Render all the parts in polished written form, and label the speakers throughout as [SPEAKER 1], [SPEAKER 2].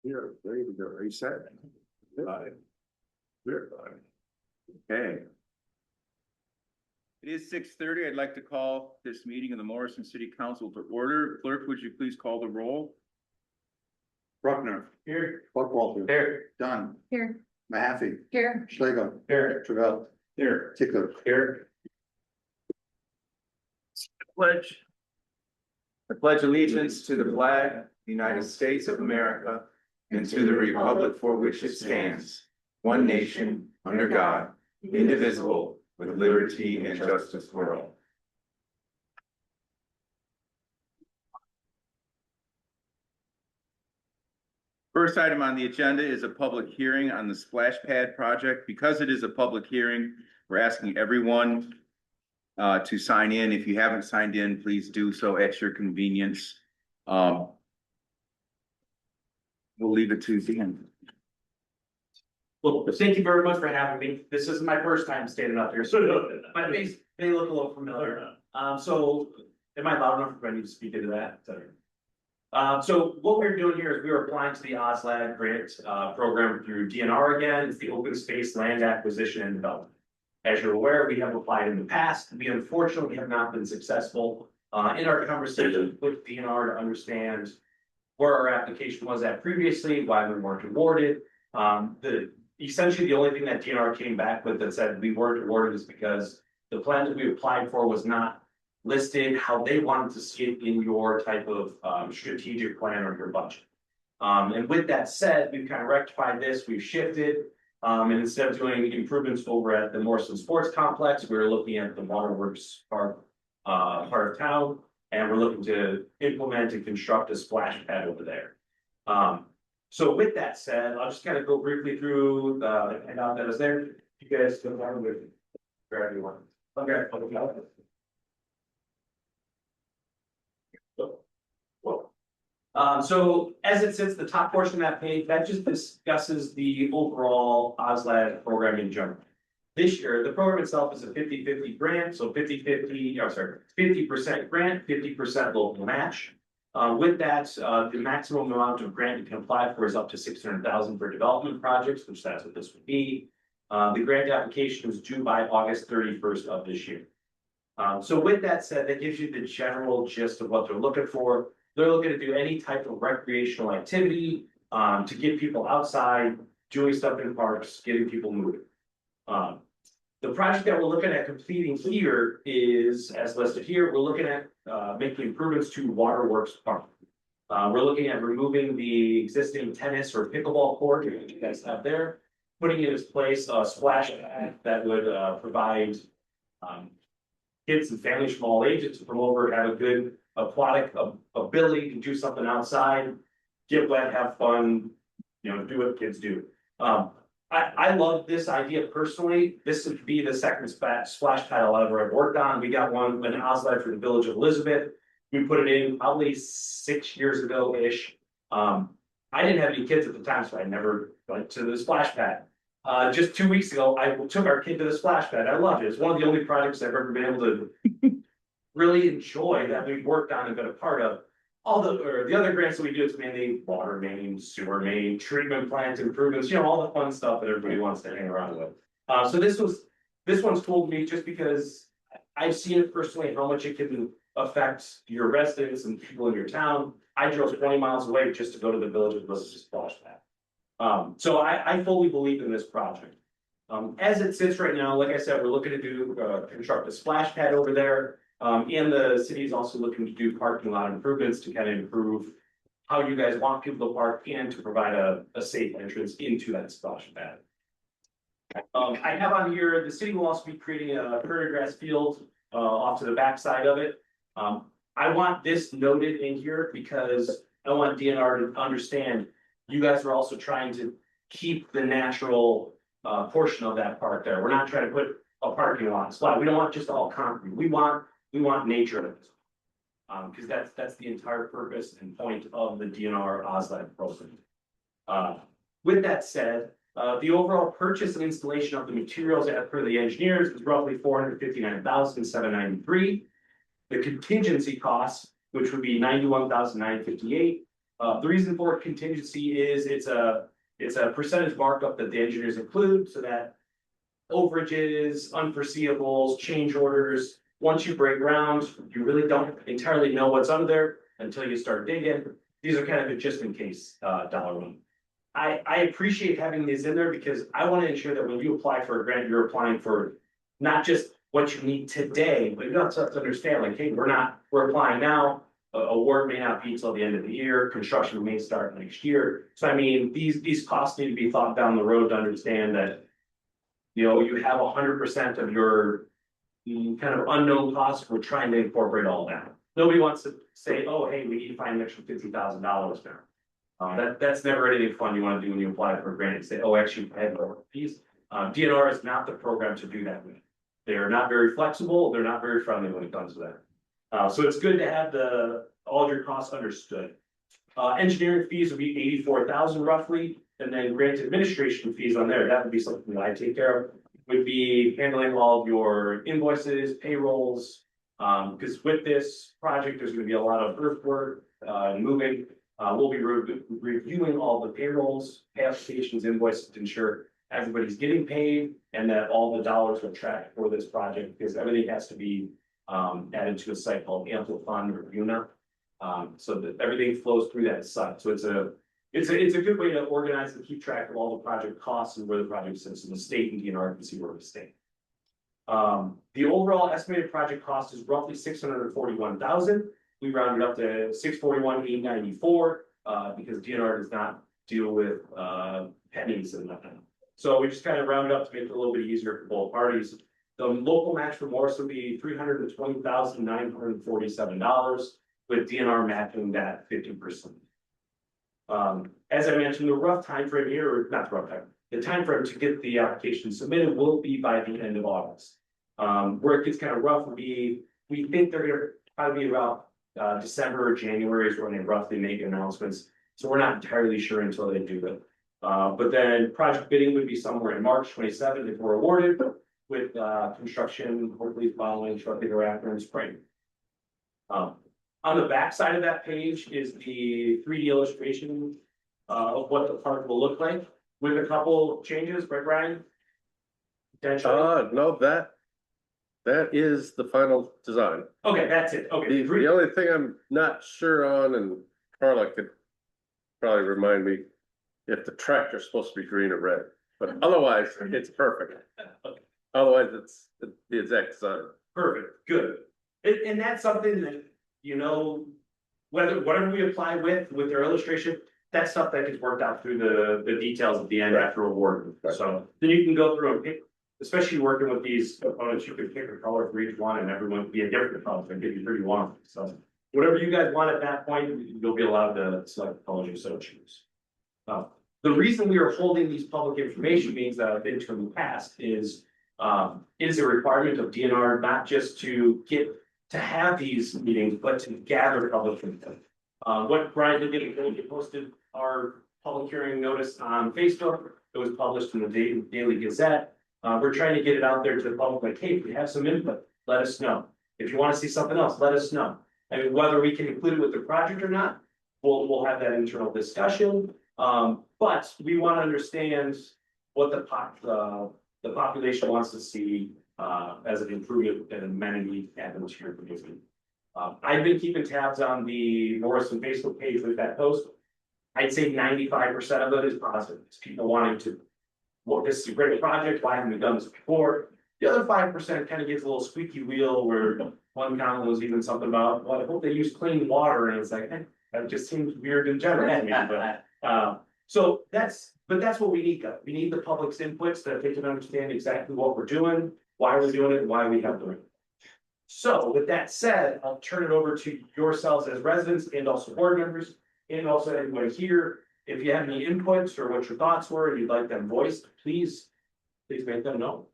[SPEAKER 1] Here, ready to go, reset. Live. We're live. Okay. It is 6:30. I'd like to call this meeting of the Morrison City Council to order. Clerk, would you please call the roll?
[SPEAKER 2] Bruckner.
[SPEAKER 1] Here.
[SPEAKER 2] Buckwalter.
[SPEAKER 1] Here.
[SPEAKER 2] Dunn.
[SPEAKER 3] Here.
[SPEAKER 2] Mahaffey.
[SPEAKER 3] Here.
[SPEAKER 2] Schlegel.
[SPEAKER 1] Here.
[SPEAKER 2] Travell.
[SPEAKER 1] Here.
[SPEAKER 2] Tickler.
[SPEAKER 1] Here. Pledge. I pledge allegiance to the flag of the United States of America and to the republic for which it stands, one nation, under God, indivisible, with liberty and justice for all. First item on the agenda is a public hearing on the splash pad project. Because it is a public hearing, we're asking everyone to sign in. If you haven't signed in, please do so at your convenience. We'll leave it to Dan.
[SPEAKER 4] Well, thank you very much for having me. This is my first time standing up here, so my face may look a little familiar. So am I loud enough for me to speak into that? So what we're doing here is we are applying to the OSLAD grant program through DNR again. It's the Open Space Land Acquisition and Development. As you're aware, we have applied in the past. We unfortunately have not been successful in our conversation with DNR to understand where our application was at previously, why we weren't awarded. Essentially the only thing that DNR came back with that said we weren't awarded is because the plan that we applied for was not listed how they wanted to see it in your type of strategic plan or your budget. And with that said, we've kind of rectified this, we've shifted. And instead of doing improvements over at the Morrison Sports Complex, we're looking at the Waterworks part of town. And we're looking to implement and construct a splash pad over there. So with that said, I'll just kind of go briefly through the handout that is there. You guys don't have with for everyone. Okay. So as it sits, the top portion of that page, that just discusses the overall OSLAD program in general. This year, the program itself is a 50-50 grant, so 50% grant, 50% local match. With that, the maximum amount of grant you can apply for is up to $600,000 for development projects, which that's what this would be. The grant application is due by August 31st of this year. So with that said, that gives you the general gist of what they're looking for. They're looking to do any type of recreational activity to get people outside, doing stuff in parks, getting people moving. The project that we're looking at completing here is, as listed here, we're looking at making improvements to Waterworks Park. We're looking at removing the existing tennis or pickleball court that you guys have there, putting in its place a splash pad that would provide kids and families from all ages to come over, have a good aquatic ability to do something outside, get wet, have fun, do what kids do. I love this idea personally. This would be the second splash pad I've ever worked on. We got one in OSLAD for the Village of Elizabeth. We put it in probably 6 years ago-ish. I didn't have any kids at the time, so I never went to the splash pad. Just 2 weeks ago, I took our kid to the splash pad. I loved it. It's one of the only projects I've ever been able to really enjoy that we've worked on and been a part of. All the other grants that we do, it's mainly water main, sewer main, treatment plant improvements, all the fun stuff that everybody wants to hang around with. So this one's cool to me just because I've seen it personally, how much it can affect your residents and people in your town. I drove 20 miles away just to go to the Village of Elizabeth splash pad. So I fully believe in this project. As it sits right now, like I said, we're looking to construct a splash pad over there. And the city is also looking to do parking lot improvements to kind of improve how you guys want people to park and to provide a safe entrance into that splash pad. I have on here, the city will also be creating a prairie grass field off to the back side of it. I want this noted in here because I want DNR to understand you guys are also trying to keep the natural portion of that park there. We're not trying to put a parking lot spot. We don't want just all concrete. We want nature, because that's the entire purpose and point of the DNR OSLAD program. With that said, the overall purchase and installation of the materials as per the engineers is roughly $459,793. The contingency costs, which would be $91,958, The reason for contingency is it's a percentage markup that the engineers include so that overages, unforeseeables, change orders, once you break ground, you really don't entirely know what's under there until you start digging. These are kind of a just in case dollar one. I appreciate having these in there because I want to ensure that when you apply for a grant, you're applying for not just what you need today, but you also have to understand like, hey, we're applying now. Award may not be till the end of the year, construction may start next year. So I mean, these costs need to be thought down the road to understand that. You know, you have 100% of your kind of unknown costs, we're trying to incorporate all that. Nobody wants to say, oh, hey, we need to find an extra $50,000 now. That's never anything fun you want to do when you apply for a grant and say, oh, actually, I have more fees. DNR is not the program to do that with. They're not very flexible, they're not very friendly when it comes to that. So it's good to have all your costs understood. Engineering fees would be 84,000 roughly, and then grant administration fees on there, that would be something that I take care of. Would be handling all of your invoices, payrolls, because with this project, there's gonna be a lot of earthwork, moving. We'll be reviewing all the payrolls, pay applications, invoices to ensure everybody's getting paid and that all the dollars are tracked for this project, because everything has to be added to a site called Amplifund or UNA. So that everything flows through that site. So it's a good way to organize and keep track of all the project costs and where the project sits in the state, and DNR can see where we stay. The overall estimated project cost is roughly $641,000. We rounded up to $641,894 because DNR does not deal with pennies and nothing. So we just kind of rounded up to make it a little bit easier for both parties. The local match for Morris would be $320,947, with DNR matching that 50%. As I mentioned, the rough time frame here, or not the rough time, the time frame to get the application submitted will be by the end of August. Where it gets kind of rough would be, we think they're gonna probably be about December or January is when they roughly make announcements. So we're not entirely sure until they do that. But then project bidding would be somewhere in March 27th if we're awarded, with construction hopefully following shortly thereafter in spring. On the back side of that page is the 3D illustration of what the park will look like, with a couple changes, right, Brian? Potentially.
[SPEAKER 3] No, that is the final design.
[SPEAKER 4] Okay, that's it, okay.
[SPEAKER 3] The only thing I'm not sure on, and Carla could probably remind me, if the tractor's supposed to be green or red, but otherwise, it's perfect. Otherwise, it's the exact design.
[SPEAKER 4] Perfect, good. And that's something that, you know, whatever we apply with their illustration, that's stuff that gets worked out through the details at the end after award.
[SPEAKER 3] Right.
[SPEAKER 4] So then you can go through and pick, especially working with these components, you can pick a color for each one and everyone can be a different color and give you 31. So whatever you guys want at that point, you'll be allowed to select the colors you so choose. The reason we are holding these public information meetings that have been to in the past is a requirement of DNR, not just to have these meetings, but to gather public input. What Brian did, we posted our public hearing notice on Facebook. It was published in the Daily Gazette. We're trying to get it out there to the public, like, hey, if you have some input, let us know. If you want to see something else, let us know. I mean, whether we can include it with the project or not, we'll have that internal discussion. But we want to understand what the population wants to see as an improvement and amenity atmosphere for Disney. I've been keeping tabs on the Morrison Facebook page with that post. I'd say 95% of it is positive. It's people wanting to, well, this is a great project. Why haven't we done this before? The other 5% kind of gets a little squeaky wheel where one comment was even something about, well, I hope they use clean water. And it's like, that just seems weird in general. So that's what we need though. We need the public's inputs so that they can understand exactly what we're doing, why we're doing it, and why we have to do it. So with that said, I'll turn it over to yourselves as residents and also board members, and also everybody here. If you have any inputs or what your thoughts were and you'd like them voiced, please make them known.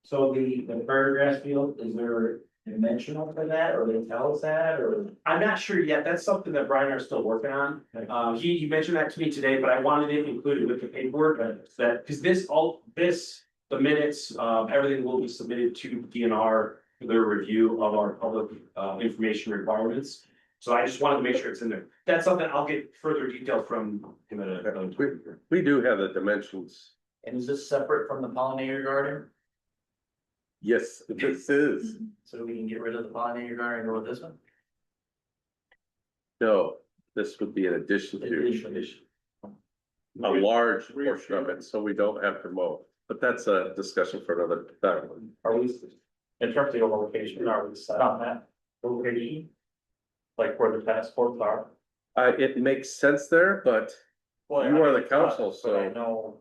[SPEAKER 5] So the Birdgrass field, is there dimensional for that, or they tell us that, or?
[SPEAKER 4] I'm not sure yet. That's something that Brian and I are still working on. He mentioned that to me today, but I wanted it included with the paperwork that, because the minutes, everything will be submitted to DNR for their review of our public information requirements. So I just wanted to make sure it's in there. That's something I'll get further detail from him at a.
[SPEAKER 3] We do have the dimensions.
[SPEAKER 5] And is this separate from the pollinator garden?
[SPEAKER 3] Yes, this is.
[SPEAKER 5] So we can get rid of the pollinator garden and go with this one?
[SPEAKER 3] No, this would be an addition to a large portion of it, so we don't have to mow. But that's a discussion for another time.
[SPEAKER 6] Are we, in terms of your location, are we set on that location? Like where the tennis courts are?
[SPEAKER 3] It makes sense there, but
[SPEAKER 6] Well,
[SPEAKER 3] You
[SPEAKER 6] I
[SPEAKER 3] are
[SPEAKER 6] mean,
[SPEAKER 3] the council,
[SPEAKER 6] it's not, but I
[SPEAKER 3] so-
[SPEAKER 6] know.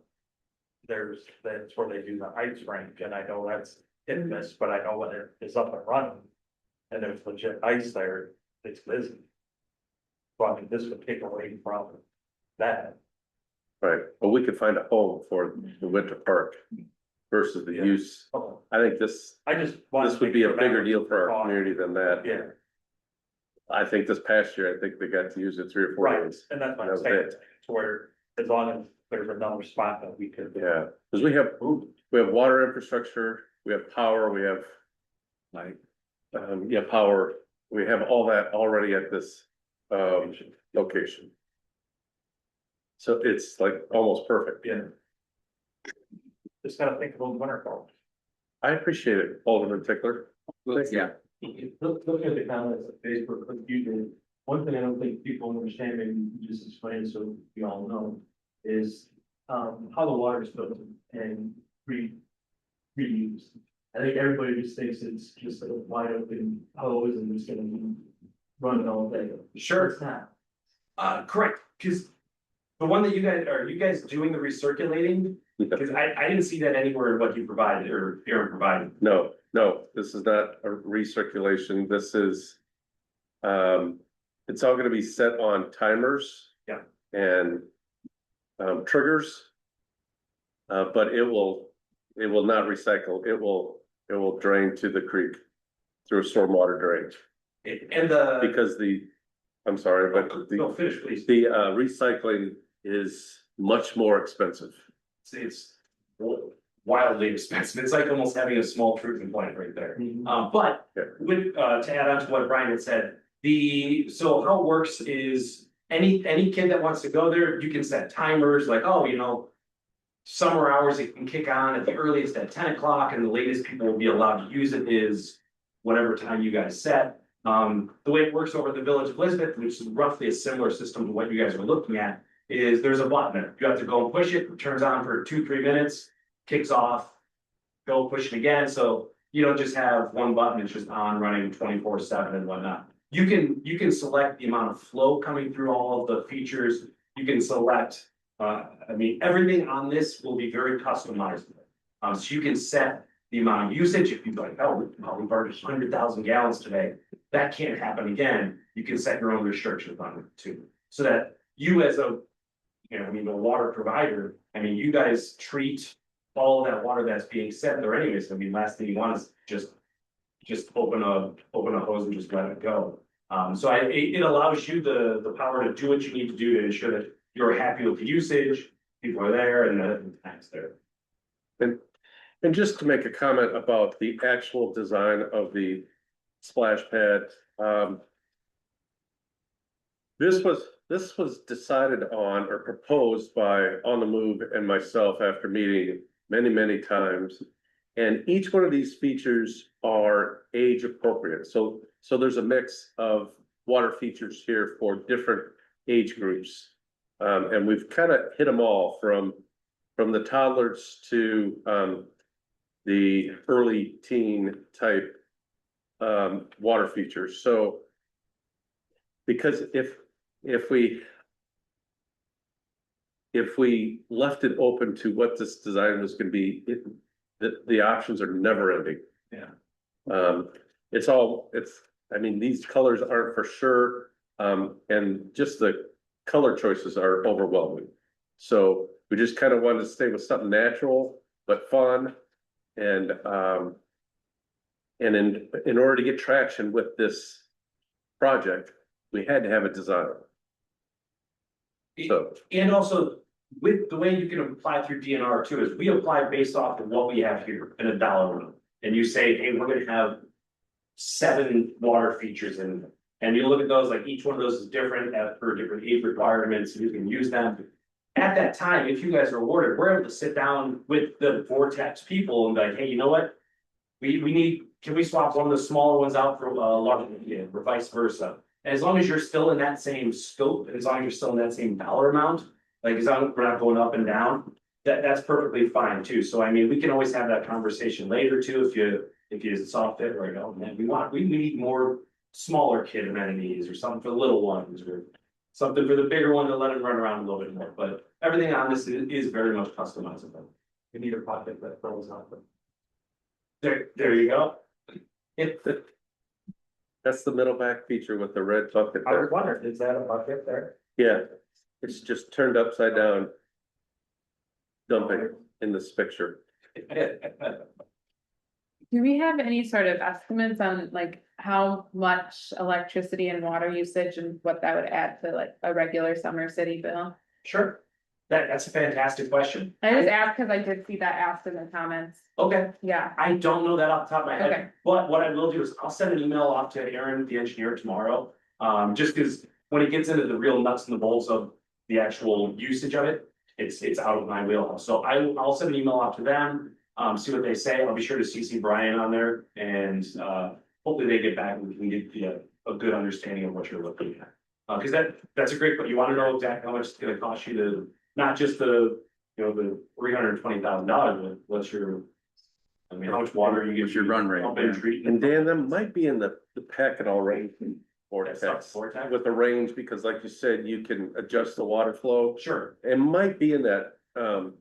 [SPEAKER 6] That's where they do the ice rink, and I know that's hit and miss, but I know when it is up and running. And there's legit ice there, it's busy. So I mean, this would take away from that.
[SPEAKER 3] right, but we could find a home for the winter park versus the
[SPEAKER 6] Yeah.
[SPEAKER 3] use.
[SPEAKER 6] Okay.
[SPEAKER 3] I think this
[SPEAKER 6] I just. wanted
[SPEAKER 3] this
[SPEAKER 6] to
[SPEAKER 3] would
[SPEAKER 6] make
[SPEAKER 3] be a
[SPEAKER 6] sure that
[SPEAKER 3] bigger
[SPEAKER 6] was
[SPEAKER 3] deal for our
[SPEAKER 6] thought.
[SPEAKER 3] community than that.
[SPEAKER 6] Yeah,
[SPEAKER 3] I think this past year, I think they got to use it 3 or 4
[SPEAKER 6] right,
[SPEAKER 3] days.
[SPEAKER 6] and that's what
[SPEAKER 3] That
[SPEAKER 6] I'm
[SPEAKER 3] was
[SPEAKER 6] saying,
[SPEAKER 3] it.
[SPEAKER 6] to where as long as there's another spot that we could.
[SPEAKER 3] Yeah, because we have water infrastructure, we have power, we have. Like. Power, we have all that already at this location. So it's like almost perfect.
[SPEAKER 6] Yeah. Just gotta think about winter calls.
[SPEAKER 3] I appreciate it, Alderman Tickler.
[SPEAKER 1] Yeah.
[SPEAKER 5] Look at the comments on Facebook, but usually, one thing I don't think people understand, maybe you just explain so we all know, is how the water is filtered and reused. I think everybody just thinks it's just a wide open hose and it's gonna be running all day.
[SPEAKER 4] Sure.
[SPEAKER 5] It's not.
[SPEAKER 4] Correct, because the one that are you guys doing the recirculating? Because I didn't see that anywhere in what you provided or Aaron provided.
[SPEAKER 3] No, this is not a recirculation, this is. It's all gonna be set on timers.
[SPEAKER 4] Yeah.
[SPEAKER 3] And. Triggers. But it will not recycle, it will drain to the creek. Through a stormwater drain,
[SPEAKER 4] And the.
[SPEAKER 3] because I'm sorry, but
[SPEAKER 4] No, finish, please.
[SPEAKER 3] the recycling is much more expensive.
[SPEAKER 4] It's wildly expensive. It's like almost having a small treatment plant right there. But
[SPEAKER 3] Yeah.
[SPEAKER 4] with, to add on to what Brian had said, so how it works is any kid that wants to go there, you can set timers like, oh, summer hours, it can kick on at the earliest at 10 o'clock and the latest people will be allowed to use it is whatever time you guys set. The way it works over at the Village of Elizabeth, which is roughly a similar system to what you guys were looking at, is there's a button there. You have to go and push it turns on for 2-3 minutes, kicks off, go push it again. So you don't just have one button, it's just on running 24/7 and whatnot. You can select the amount of flow coming through all of the features. You can select, everything on this will be very customized. So you can set the amount of usage. If you're like, oh, we burned 100,000 gallons today, that can't happen again. You can set your own restrictions on it too. So that you as a the water provider, you guys treat all of that water that's being set there anyways. Last thing you want is just open a hose and just let it go. So it allows you the power to do what you need to do to ensure that you're happy with the usage, people are there and the tank's there.
[SPEAKER 3] And just to make a comment about the actual design of the splash pad. This was decided on or proposed by On the Move and myself after meeting many times. And each one of these features are age appropriate. So there's a mix of water features here for different age groups. And we've kind of hit them all from the toddlers to the early teen type water features. So because if we left it open to what this design was gonna be, the options are never ending.
[SPEAKER 4] Yeah.
[SPEAKER 3] These colors aren't for sure, and just the color choices are overwhelming. So we just kind of wanted to stay with something natural, but fun. And in order to get traction with this project, we had to have a design. So,
[SPEAKER 4] And also with the way you can apply through DNR too, is we apply based off of what we have here in a dollar amount. And you say, hey, we're gonna have 7 water features in And you look at those, like each one of those is different as per different age requirements, you can use them. At that time, if you guys are awarded, we're able to sit down with the Vortex people and be like, hey, you know what? We need, can we swap one of the smaller ones out for larger, or vice versa? And as long as you're still in that same scope, and as long as you're still in that same dollar amount, like as long as we're not going up and down, that's perfectly fine too. So I mean, we can always have that conversation later too, if you saw fit, right? Oh man, we need more smaller kid amenities or something for the little ones or something for the bigger one to let them run around a little bit more, but everything on this is very much customizable.
[SPEAKER 5] We need a project that fills out.
[SPEAKER 4] There you go.
[SPEAKER 3] That's the middle back feature with the red bucket
[SPEAKER 6] I was
[SPEAKER 3] there.
[SPEAKER 6] wondering, is that a bucket there?
[SPEAKER 3] Yeah, it's just turned upside down. Dumping in this picture.
[SPEAKER 7] Do we have any sort of estimates on like how much electricity and water usage and what that would add to like a regular summer city bill?
[SPEAKER 4] Sure, that's a fantastic question.
[SPEAKER 7] I just asked because I did see that asked in the comments.
[SPEAKER 4] Okay,
[SPEAKER 7] Yeah,
[SPEAKER 4] I don't know that off the top of my
[SPEAKER 7] Okay.
[SPEAKER 4] head, but what I will do is I'll send an email off to Aaron, the engineer, tomorrow. Just because when it gets into the real nuts and the bolts of the actual usage of it, it's out of my wheelhouse. So I'll send an email off to them, see what they say. I'll be sure to CC Brian on there and hopefully they get back and we can get a good understanding of what you're looking at. Because that's a great, but you want to know exactly how much it's gonna cost you to, not just the, you know, the $320,000, but what's your, I mean, how much water you get.
[SPEAKER 2] What's your run rate,
[SPEAKER 4] Pump and
[SPEAKER 2] yeah.
[SPEAKER 4] treat.
[SPEAKER 3] And Dan, that might be in the packet already.
[SPEAKER 4] That's not
[SPEAKER 3] Vortex
[SPEAKER 4] Vortex?
[SPEAKER 3] with the range, because like you said, you can adjust the water flow.
[SPEAKER 4] Sure,
[SPEAKER 3] It might be in that, so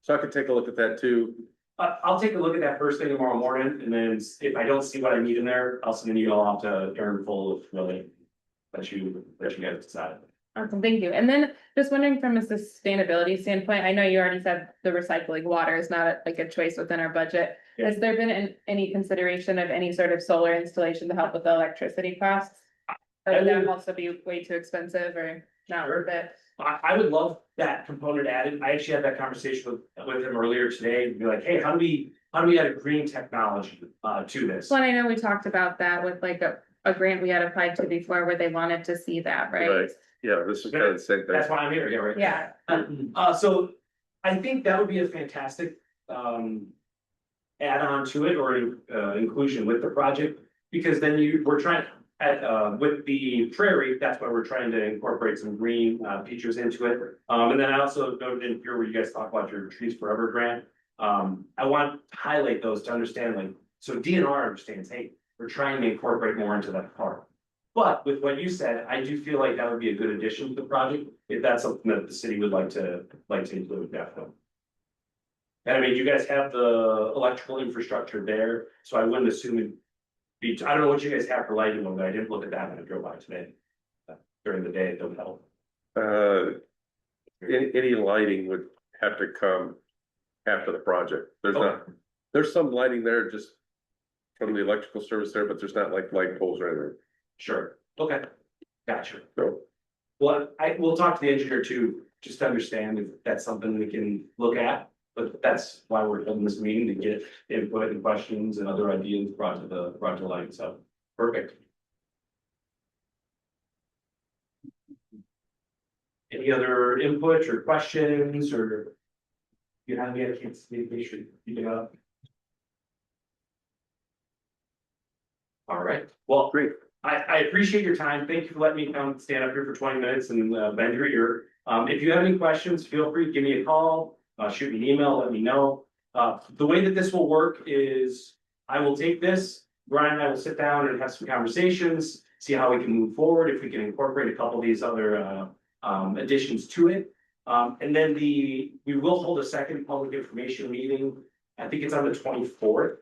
[SPEAKER 3] I could take a look at that too.
[SPEAKER 4] I'll take a look at that first thing tomorrow morning, and then if I don't see what I need in there, I'll send an email off to Aaron full of really. Let you guys decide.
[SPEAKER 7] awesome, thank you. And then just wondering from a sustainability standpoint, I know you already said the recycling water is not like a choice within our budget.
[SPEAKER 4] Yeah.
[SPEAKER 7] Has there been any consideration of any sort of solar installation to help with the electricity costs? Or would that also be way too expensive or not worth it?
[SPEAKER 4] I would love that component added. I actually had that conversation with him earlier today, to be like, hey, how do we add a green technology to this?
[SPEAKER 7] Well, and I know we talked about that with like a grant we had applied to before where they wanted to see that, right?
[SPEAKER 3] Right. Yeah, this is kind of the same thing.
[SPEAKER 4] That's why I'm here, yeah, right?
[SPEAKER 7] Yeah,
[SPEAKER 4] So I think that would be a fantastic add-on to it or inclusion with the project. Because then we're trying with the prairie, that's why we're trying to incorporate some green features into it. And then I also noted in here where you guys talk about your Trees Forever grant. I want to highlight those to understand, like, so DNR understands, hey, we're trying to incorporate more into that park. But with what you said, I do feel like that would be a good addition to the project, if that's something that the city would like to include, definitely. And I mean, you guys have the electrical infrastructure there, so I wouldn't assume it'd be, I don't know what you guys have for lighting, but I didn't look at that when I drove by today. During the day, it don't help.
[SPEAKER 3] Any lighting would have to come after the project. There's some lighting there just from the electrical service there, but there's not like light poles or anything.
[SPEAKER 4] Sure, okay, gotcha.
[SPEAKER 3] So,
[SPEAKER 4] Well, we'll talk to the engineer too, just to understand if that's something we can look at. But that's why we're holding this meeting, to get input and questions and other ideas brought to the light, so, perfect. Any other input or questions, or you have any other kids, maybe should you get up? All right, well,
[SPEAKER 3] great.
[SPEAKER 4] I appreciate your time. Thank you for letting me come stand up here for 20 minutes and bend your ear. If you have any questions, feel free to give me a call, shoot me an email, let me know. The way that this will work is I will take this, Brian and I will sit down and have some conversations, see how we can move forward, if we can incorporate a couple of these other additions to it. And then we will hold a second public information meeting. I think it's on the 24th.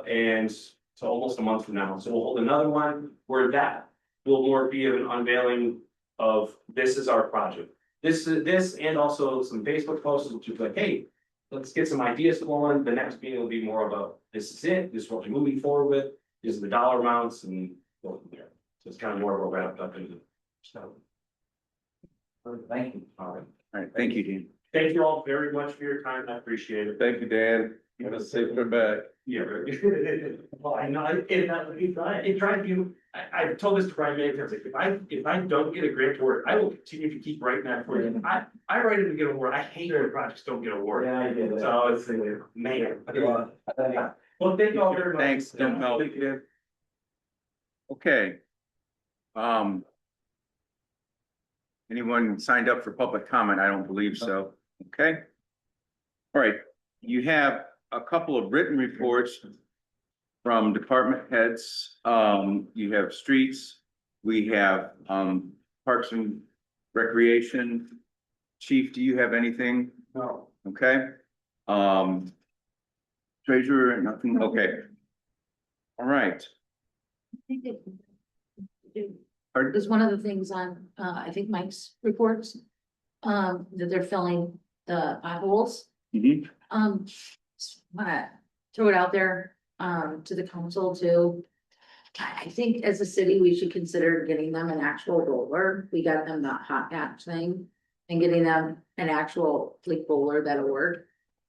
[SPEAKER 4] And so almost a month from now. So we'll hold another one where that will more be of an unveiling of this is our project. This and also some Facebook posts, which is like, hey, let's get some ideas flowing. The next meeting will be more of a, this is it, this is what we're moving forward with, these are the dollar amounts and go from there. So it's kind of more of a wrapped up into so. Thank you. All right.
[SPEAKER 2] All right, thank you, Dean.
[SPEAKER 4] Thank you all very much for your time. I appreciate it.
[SPEAKER 3] Thank you, Dan. Have a safe trip back.
[SPEAKER 4] Yeah. Well, I know, it drives you, I've told this to Brian many times, like, if I don't get a grant award, I will continue to keep writing that for you. I write it to get an award, I hate when projects don't get awarded.
[SPEAKER 5] Yeah, I get it.
[SPEAKER 4] So it's, man. Well, thank you all very much.
[SPEAKER 1] Thanks, Mel. Okay. Anyone signed up for public comment? I don't believe so. Okay. All right, you have a couple of written reports from department heads. You have streets, we have, parks and recreation. Chief, do you have anything?
[SPEAKER 4] No.
[SPEAKER 1] Okay. Treasurer, nothing, okay. All right. Pardon?
[SPEAKER 8] Is one of the things on, I think Mike's reports, that they're filling the potholes.
[SPEAKER 1] Mhm.
[SPEAKER 8] Wanna throw it out there, to the council too. I think as a city, we should consider getting them an actual roller. We got them the hot patch thing. And getting them an actual like roller that'll work.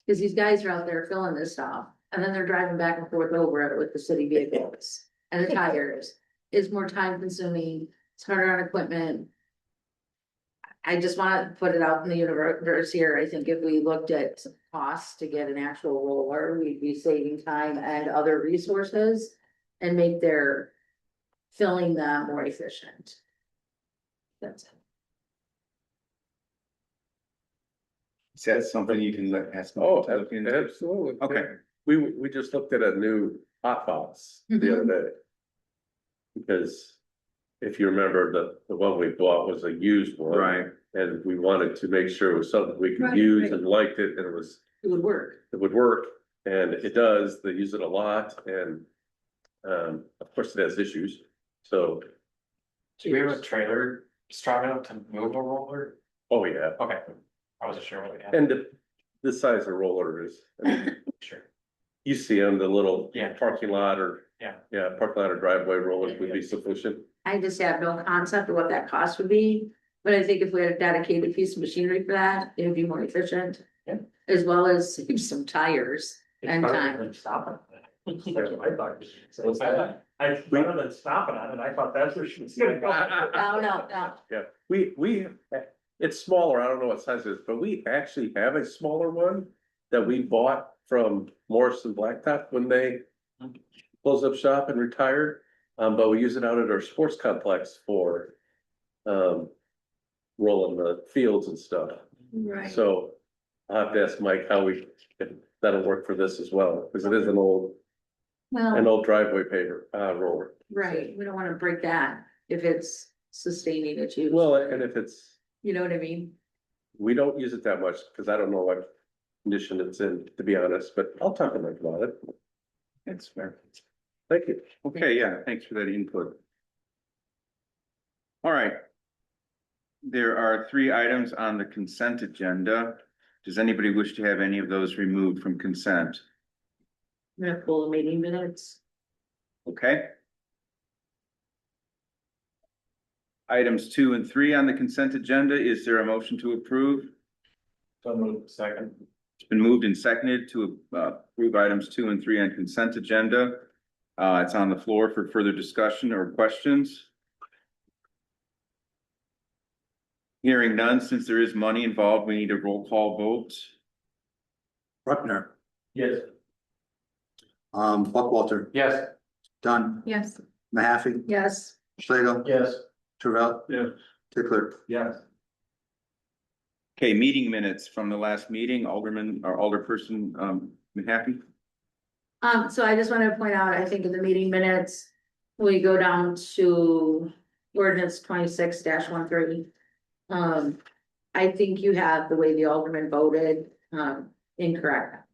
[SPEAKER 8] Cause these guys are out there filling this stuff, and then they're driving back and forth over it with the city vehicles and the tires. It's more time consuming, it's harder on equipment. I just wanna put it out in the universe here. I think if we looked at some costs to get an actual roller, we'd be saving time and other resources. And make their filling them more efficient. That's it.
[SPEAKER 1] Is that something you can ask? them
[SPEAKER 3] Oh,
[SPEAKER 1] to look into?
[SPEAKER 3] absolutely.
[SPEAKER 1] Okay.
[SPEAKER 3] We just looked at a new hot box the other day. Because if you remember, the one we bought was a used one.
[SPEAKER 1] Right.
[SPEAKER 3] And we wanted to make sure it was something we could
[SPEAKER 8] Right,
[SPEAKER 3] use
[SPEAKER 8] right.
[SPEAKER 3] and liked it, and
[SPEAKER 8] It would work.
[SPEAKER 3] it would work, and it does, they use it a lot, and. Of course, it has issues, so,
[SPEAKER 6] Do we have a trailer strong enough to move a roller?
[SPEAKER 3] oh yeah,
[SPEAKER 6] Okay, I wasn't sure what we had.
[SPEAKER 3] and the size of roller is, I mean,
[SPEAKER 6] Sure.
[SPEAKER 3] you see them, the little
[SPEAKER 6] Yeah.
[SPEAKER 3] parking lot or.
[SPEAKER 6] Yeah.
[SPEAKER 3] Yeah, parking lot or driveway rollers would be sufficient.
[SPEAKER 8] I just have no concept of what that cost would be, but I think if we had a dedicated piece of machinery for that, it would be more efficient.
[SPEAKER 6] Yeah.
[SPEAKER 8] As well as save some tires and
[SPEAKER 6] It's
[SPEAKER 8] time.
[SPEAKER 6] better than stopping. That's what I thought. So I, rather than stopping on it, I thought that's where she was gonna go.
[SPEAKER 8] No.
[SPEAKER 3] Yeah, we, it's smaller, I don't know what size it is, but we actually have a smaller one that we bought from Morrison Blacktop when they closed up shop and retired. But we use it out at our sports complex for, rolling the fields and stuff.
[SPEAKER 8] Right.
[SPEAKER 3] So I'll have to ask Mike how if that'll work for this as well, because it is an old
[SPEAKER 8] Well,
[SPEAKER 3] driveway paver, roller.
[SPEAKER 8] right, we don't wanna break that if it's sustaining its use.
[SPEAKER 3] Well, and if it's,
[SPEAKER 8] You know what I mean?
[SPEAKER 3] we don't use it that much, because I don't know what condition it's in, to be honest, but I'll talk to Mike about it.
[SPEAKER 1] That's fair.
[SPEAKER 3] Thank you.
[SPEAKER 1] Okay, yeah, thanks for that input. All right. There are 3 items on the consent agenda. Does anybody wish to have any of those removed from consent?
[SPEAKER 8] I'm gonna pull the meeting minutes.
[SPEAKER 1] Okay. Items 2 and 3 on the consent agenda, is there a motion to approve?
[SPEAKER 6] So move second.
[SPEAKER 1] It's been moved and seconded to approve items 2 and 3 on consent agenda. It's on the floor for further discussion or questions. Hearing none, since there is money involved, we need a roll call vote.
[SPEAKER 2] Bruckner,
[SPEAKER 5] Yes.
[SPEAKER 2] Buckwalter,
[SPEAKER 6] Yes.
[SPEAKER 2] Dunn,
[SPEAKER 7] Yes.
[SPEAKER 2] Mahaffey,
[SPEAKER 8] Yes,
[SPEAKER 2] Slagle,
[SPEAKER 5] Yes.
[SPEAKER 2] Terrell.
[SPEAKER 5] Yes.
[SPEAKER 2] Tickler.
[SPEAKER 5] Yes.
[SPEAKER 1] Okay, meeting minutes from the last meeting, Alderman or Alderperson Mahaffey.
[SPEAKER 8] so I just wanted to point out, I think in the meeting minutes, we go down to ordinance 26-13. I think you have the way the alderman voted, incorrect.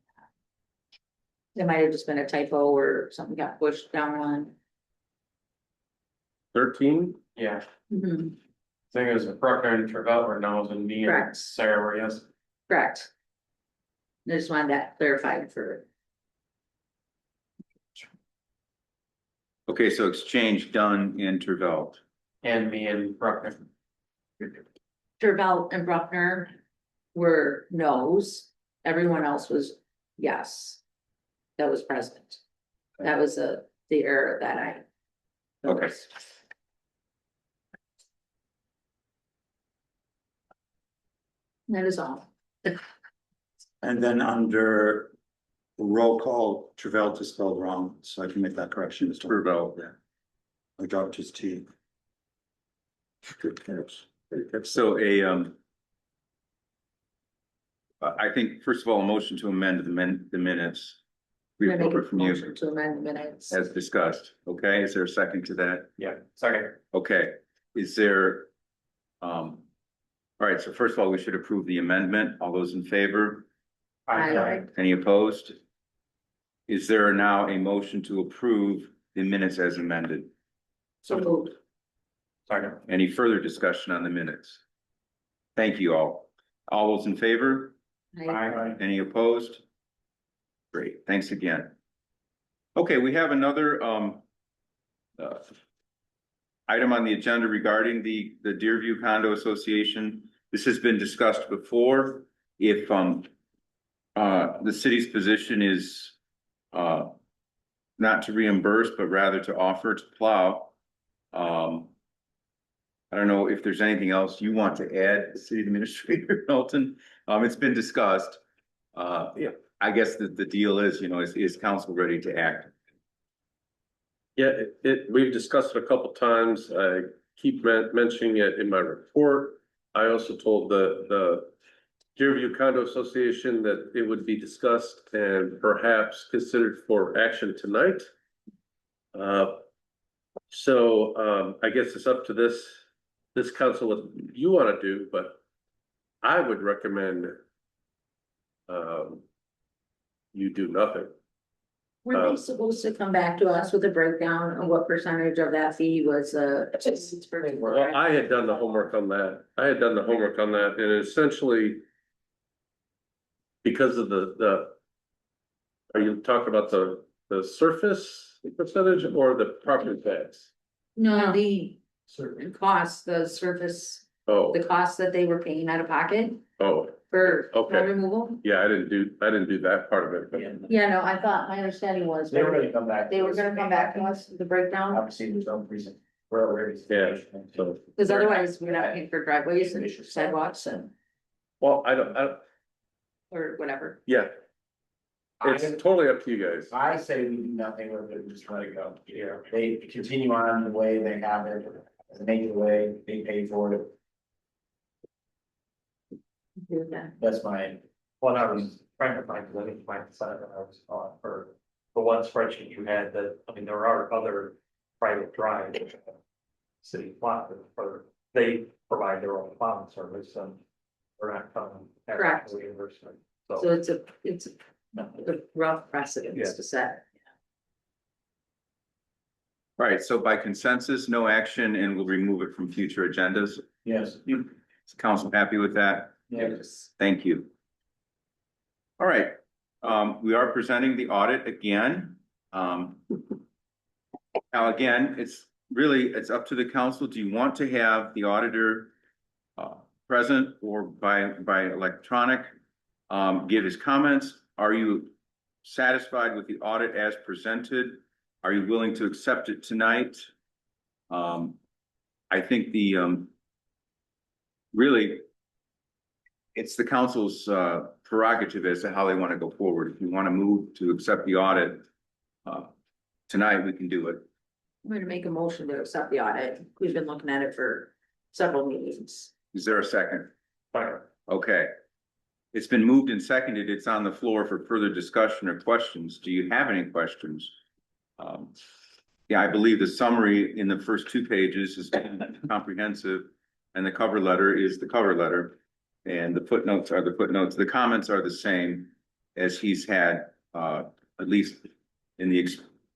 [SPEAKER 8] It might have just been a typo or something got pushed down on.
[SPEAKER 3] 13,
[SPEAKER 6] Yeah,
[SPEAKER 8] Mhm,
[SPEAKER 6] I think it was Bruckner and Travell were no's and me and
[SPEAKER 8] Correct.
[SPEAKER 6] Sarah were yes.
[SPEAKER 8] correct. I just wanted that clarified for,
[SPEAKER 1] Okay, so exchange done in Tervell.
[SPEAKER 6] And me and Bruckner.
[SPEAKER 8] Tervell and Bruckner were no's, everyone else was yes. that was present. That was the error that I.
[SPEAKER 1] Okay.
[SPEAKER 8] That is all.
[SPEAKER 2] And then under roll call, Travelt is spelled wrong, so I can make that correction. as well.
[SPEAKER 3] Travelt.
[SPEAKER 2] Yeah. I dropped his T. Good catch.
[SPEAKER 1] So I think, first of all, a motion to amend the minutes.
[SPEAKER 8] I'm gonna make a
[SPEAKER 1] From you,
[SPEAKER 8] motion to amend the minutes.
[SPEAKER 1] as discussed. Okay, is there a second to that?
[SPEAKER 4] Yeah, second.
[SPEAKER 1] Okay, is there? All right, so first of all, we should approve the amendment. All those in favor?
[SPEAKER 8] Aye.
[SPEAKER 1] Any opposed? Is there now a motion to approve the minutes as amended?
[SPEAKER 8] So moved.
[SPEAKER 4] Second.
[SPEAKER 1] Any further discussion on the minutes? Thank you all. All those in favor?
[SPEAKER 8] Aye.
[SPEAKER 1] Any opposed? Great, thanks again. Okay, we have another item on the agenda regarding the Deerview Condo Association. This has been discussed before. If the city's position is not to reimburse, but rather to offer to plow. I don't know if there's anything else you want to add, City Administrator Milton. It's been discussed. Yeah, I guess the deal is, is council ready to act?
[SPEAKER 3] Yeah, we've discussed it a couple times. I keep mentioning it in my report. I also told the Deerview Condo Association that it would be discussed and perhaps considered for action tonight. So I guess it's up to this council what you want to do, but I would recommend you do nothing.
[SPEAKER 8] Were they supposed to come back to us with a breakdown of what percentage of that fee was,
[SPEAKER 3] Well, I had done the homework on that. And essentially because of are you talking about the surface percentage or the property tax?
[SPEAKER 8] No, the cost, the surface,
[SPEAKER 3] Oh,
[SPEAKER 8] the cost that they were paying out of pocket
[SPEAKER 3] oh,
[SPEAKER 8] for snow
[SPEAKER 3] Okay.
[SPEAKER 8] removal?
[SPEAKER 3] yeah, I didn't do that part of it, but
[SPEAKER 8] Yeah, no, I thought, my understanding was.
[SPEAKER 4] They were gonna come back.
[SPEAKER 8] They were gonna come back to us with the breakdown,
[SPEAKER 4] Obviously, there's no reason. We're already.
[SPEAKER 3] Yeah, so.
[SPEAKER 8] because otherwise we're not paying for driveways and sidewalks and,
[SPEAKER 3] Well, I don't,
[SPEAKER 8] or whatever.
[SPEAKER 3] yeah, it's totally up to you guys.
[SPEAKER 4] I say we do nothing with it, just let it go. Yeah, they continue on the way they have it, the native way, they pay for it.
[SPEAKER 8] Do that.
[SPEAKER 4] That's my.
[SPEAKER 6] Well, I was trying to find, because I think you might decide that I was on for the one spreadsheet you had that, I mean, there are other private drives. City plot, for they provide their own plowing service and we're not coming.
[SPEAKER 8] Correct.
[SPEAKER 6] Reimbursement,
[SPEAKER 8] So it's a rough precedence
[SPEAKER 6] Yeah.
[SPEAKER 8] to set.
[SPEAKER 1] All right, so by consensus, no action, and we'll remove it from future agendas.
[SPEAKER 4] Yes.
[SPEAKER 1] Is council happy with that?
[SPEAKER 4] Yes.
[SPEAKER 1] Thank you. All right, we are presenting the audit again. Now, again, it's up to the council. Do you want to have the auditor present or by electronic, give his comments? Are you satisfied with the audit as presented? Are you willing to accept it tonight? I think really, it's the council's prerogative as to how they want to go forward. If you want to move to accept the audit tonight, we can do it.
[SPEAKER 8] I'm gonna make a motion to accept the audit. We've been looking at it for several meetings.
[SPEAKER 1] Is there a second?
[SPEAKER 6] Fine.
[SPEAKER 1] Okay. It's been moved and seconded. It's on the floor for further discussion or questions. Do you have any questions? Yeah, I believe the summary in the first 2 pages is comprehensive, and the cover letter is the cover letter. And the footnotes are the footnotes. The comments are the same as he's had, at least in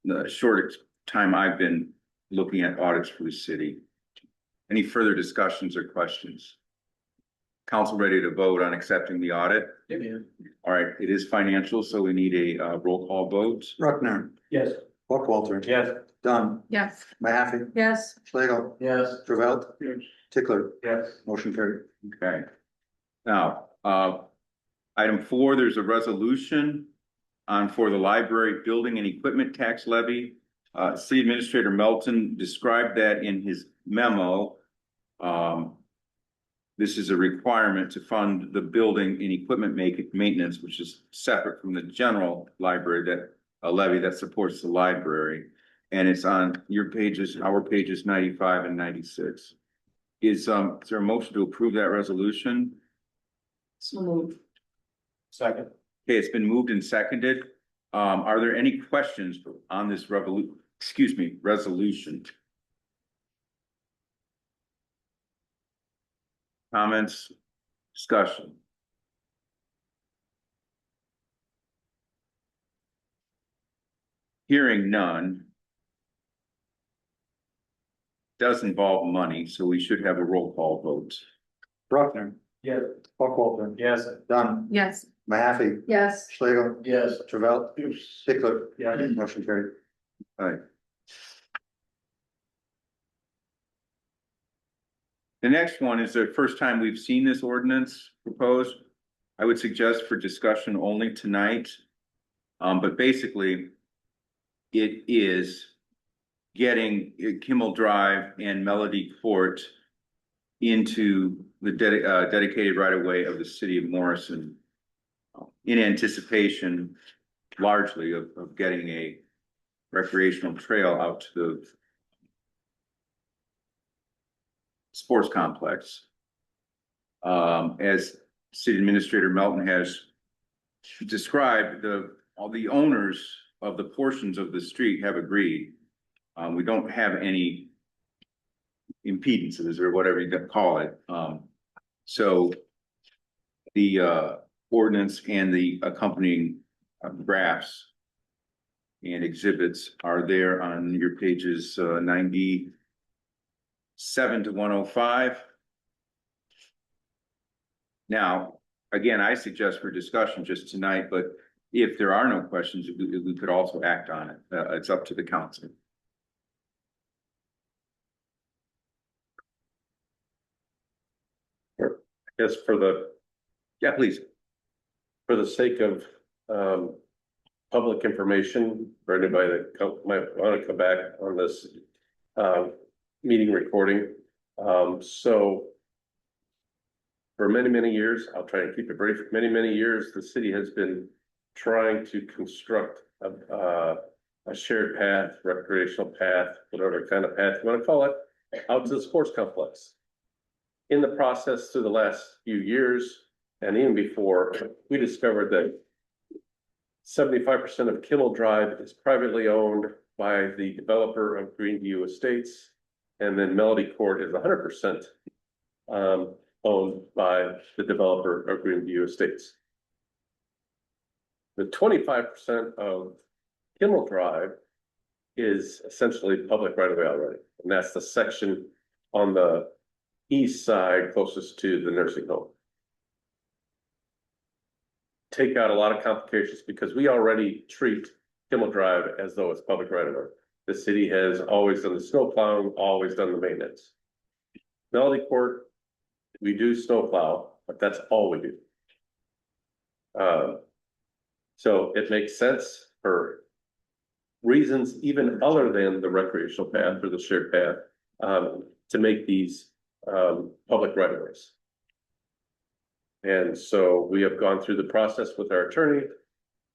[SPEAKER 1] the short time I've been looking at audits for the city. Any further discussions or questions? Council ready to vote on accepting the audit? All right, it is financial, so we need a roll call vote.
[SPEAKER 2] Ruckner,
[SPEAKER 4] Yes.
[SPEAKER 2] Buckwalter.
[SPEAKER 6] Yes.
[SPEAKER 2] Dunn,
[SPEAKER 7] Yes.
[SPEAKER 2] Mahaffey,
[SPEAKER 8] Yes,
[SPEAKER 2] Schlegel,
[SPEAKER 4] Yes.
[SPEAKER 2] Travelt, Tickler,
[SPEAKER 6] Yes.
[SPEAKER 2] motion carried.
[SPEAKER 1] Okay. Now, item 4, there's a resolution on for the library building and equipment tax levy. City Administrator Melton described that in his memo. This is a requirement to fund the building and equipment maintenance, which is separate from the general library that, a levy that supports the library. And it's on your pages, our pages 95 and 96. Is there a motion to approve that resolution?
[SPEAKER 8] So moved.
[SPEAKER 6] Second.
[SPEAKER 1] Okay, it's been moved and seconded. Are there any questions on this resolution? Comments, discussion? Hearing none. Does involve money, so we should have a roll call vote.
[SPEAKER 2] Bruckner,
[SPEAKER 5] Yeah.
[SPEAKER 2] Buckwalter,
[SPEAKER 6] Yes.
[SPEAKER 2] Dunn,
[SPEAKER 7] Yes,
[SPEAKER 2] Mahaffey,
[SPEAKER 8] Yes.
[SPEAKER 2] Schlegel,
[SPEAKER 6] Yes.
[SPEAKER 2] Travell, Pickler.
[SPEAKER 6] Yeah.
[SPEAKER 2] Motion carried.
[SPEAKER 1] Right. The next one is the first time we've seen this ordinance proposed. I would suggest for discussion only tonight. But basically, it is getting Kimmel Drive and Melody Court into the dedicated right of way of the city of Morrison in anticipation largely of getting a recreational trail out to the sports complex. As City Administrator Melton has described, all the owners of the portions of the street have agreed. We don't have any impedances or whatever you call it. So the ordinance and the accompanying graphs and exhibits are there on your pages 97 to 105. Now, again, I suggest for discussion just tonight, but if there are no questions, we could also act on it. It's up to the council.
[SPEAKER 3] Yes,
[SPEAKER 1] Yeah, please.
[SPEAKER 3] for the sake of, public information, for anybody that might want to come back on this, meeting recording. So for many, many years, I'll try and keep it brief, many years, the city has been trying to construct a shared path, recreational path, whatever kind of path you want to call it, out to the sports complex. In the process through the last few years, and even before, we discovered that 75% of Kimmel Drive is privately owned by the developer of Greenview Estates. And then Melody Court is 100% owned by the developer of Greenview Estates. The 25% of Kimmel Drive is essentially public right of way already. And that's the section on the east side closest to the nursing home. Take out a lot of complications because we already treat Kimmel Drive as though it's public right of way. The city has always done the snow plowing, always done the maintenance. Melody Court, we do snow plow, but that's all we do. So it makes sense for reasons even other than the recreational path or the shared path, to make these public right of ways. And so we have gone through the process with our attorney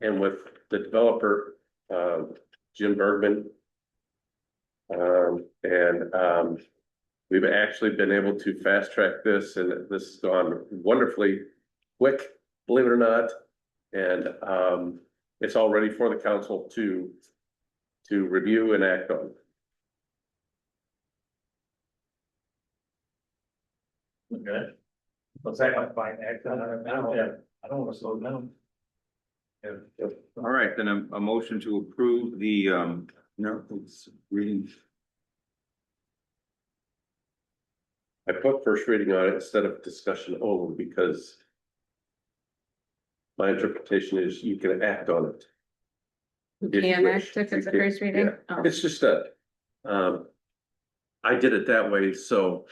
[SPEAKER 3] and with the developer, Jim Bergman. We've actually been able to fast track this, and this has gone wonderfully quick, believe it or not. And it's all ready for the council to review and act on.
[SPEAKER 5] Okay. What's that like by act on it now? Yeah, I don't want to slow down. Yeah.
[SPEAKER 1] All right, then a motion to approve the, no, it's reading.
[SPEAKER 3] I put first reading on it instead of discussion only because my interpretation is you can act on it.
[SPEAKER 7] you
[SPEAKER 3] If you
[SPEAKER 7] can
[SPEAKER 3] wish.
[SPEAKER 7] act if it's a
[SPEAKER 3] You can-
[SPEAKER 7] first reading.
[SPEAKER 3] yeah.
[SPEAKER 7] Oh.
[SPEAKER 3] It's just that, I did it that way, so,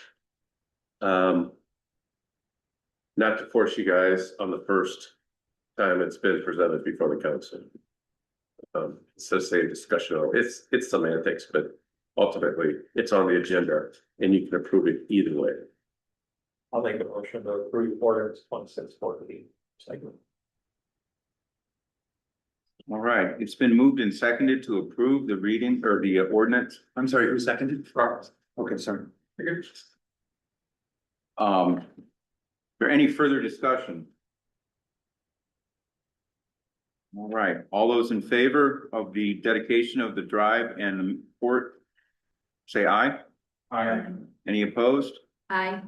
[SPEAKER 3] not to force you guys on the first time it's been presented before the council. So say discussion, it's semantics, but ultimately it's on the agenda and you can approve it either way.
[SPEAKER 6] I'll make a motion to approve ordinance 2640. Second.
[SPEAKER 1] All right, it's been moved and seconded to approve the reading or the ordinance. I'm sorry, who seconded? Okay, sorry. Is there any further discussion? All right, all those in favor of the dedication of the drive and the port, say aye.
[SPEAKER 6] Aye.
[SPEAKER 1] Any opposed?
[SPEAKER 8] I,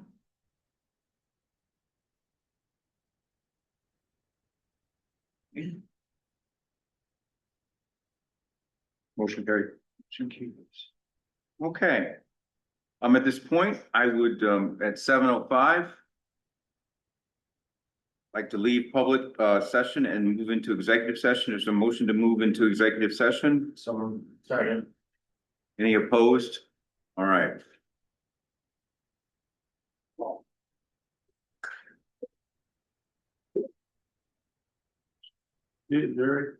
[SPEAKER 1] Motion carried. Okay. At this point, I would, at 7:05. Like to leave public, session and move into executive session. There's a motion to move into executive session.
[SPEAKER 6] Someone, sorry.
[SPEAKER 1] Any opposed? All right.
[SPEAKER 3] Jerry?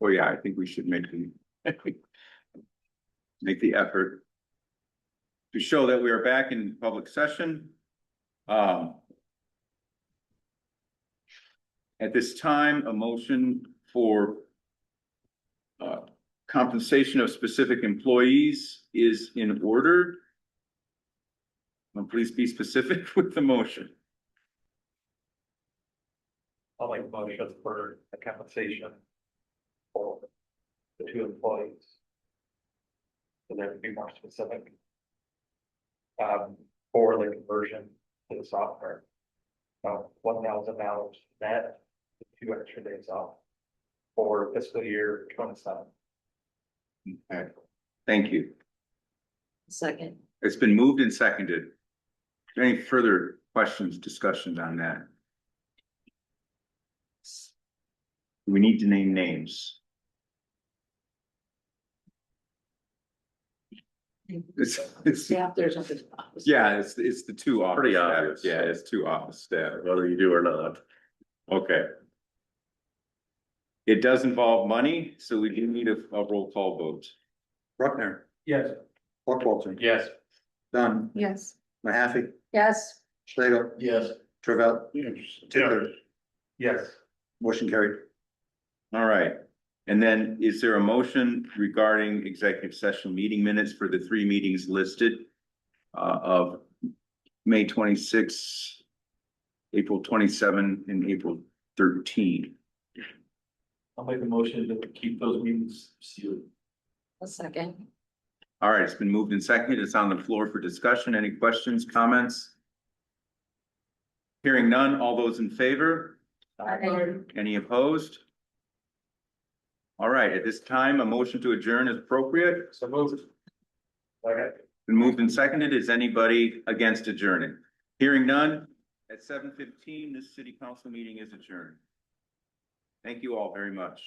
[SPEAKER 1] Well, yeah, I think we should make the effort to show that we are back in public session. At this time, a motion for compensation of specific employees is in order. Well, please be specific with the motion.
[SPEAKER 6] I'll make a motion for a compensation for the two employees. So that would be more specific. For the conversion to the software. $1,000 net, 2 extra days off. For fiscal year 27.
[SPEAKER 1] Okay, thank you.
[SPEAKER 8] Second.
[SPEAKER 1] It's been moved and seconded. Any further questions, discussions on that? We need to name names. It's,
[SPEAKER 8] Staff, there's nothing.
[SPEAKER 1] yeah, it's the two office
[SPEAKER 3] Pretty
[SPEAKER 1] staff.
[SPEAKER 3] obvious.
[SPEAKER 1] Yeah, it's two office staff.
[SPEAKER 3] Whether you do or not.
[SPEAKER 1] Okay. It does involve money, so we do need a roll call vote.
[SPEAKER 2] Bruckner,
[SPEAKER 5] Yes.
[SPEAKER 2] Buckwalter,
[SPEAKER 6] Yes.
[SPEAKER 2] Dunn,
[SPEAKER 7] Yes.
[SPEAKER 2] Mahaffey,
[SPEAKER 8] Yes.
[SPEAKER 2] Schlegel,
[SPEAKER 5] Yes.
[SPEAKER 2] Travell, Tickler,
[SPEAKER 6] Yes.
[SPEAKER 2] motion carried.
[SPEAKER 1] All right. And then is there a motion regarding executive session meeting minutes for the 3 meetings listed of May 26, April 27, and April 13?
[SPEAKER 5] I'll make a motion to keep those meetings sealed.
[SPEAKER 8] A second.
[SPEAKER 1] All right, it's been moved and seconded. It's on the floor for discussion. Any questions, comments? Hearing none, all those in favor? Any opposed? All right, at this time, a motion to adjourn is appropriate.
[SPEAKER 6] So moved. Okay.
[SPEAKER 1] Been moved and seconded. Is anybody against adjourning? Hearing none, at 7:15, this city council meeting is adjourned. Thank you all very much.